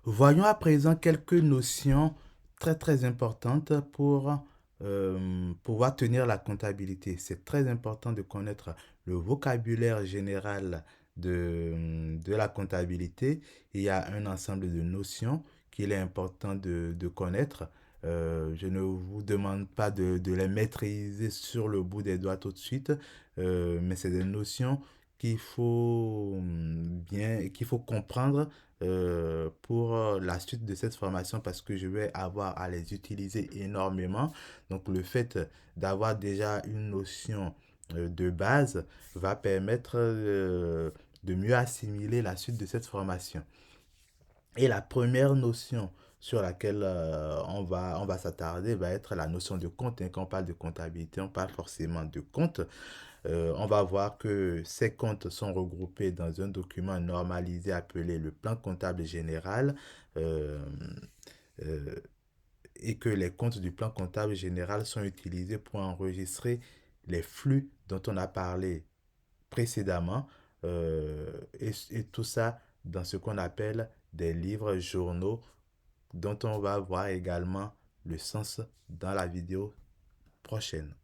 Voyons à présent quelques notions très importantes pour pouvoir tenir la comptabilité. C'est très important de connaître le vocabulaire général de la comptabilité. Il y a un ensemble de notions qu'il est important de connaître. Je ne vous demande pas de les maîtriser sur le bout des doigts tout de suite, mais c'est des notions qu'il faut comprendre pour la suite de cette formation parce que je vais avoir à les utiliser énormément. Donc le fait d'avoir déjà une notion de base va permettre de mieux assimiler la suite de cette formation. Et la première notion sur laquelle on va s'attarder va être la notion de compte. Hein. Quand on parle de comptabilité, on parle forcément de compte. On va voir que ces comptes sont regroupés dans un document normalisé appelé le plan comptable général euh, euh, et que les comptes du plan comptable général sont utilisés pour enregistrer les flux dont on a parlé précédemment et tout ça dans ce qu'on appelle des livres journaux dont on va voir également le sens dans la vidéo prochaine.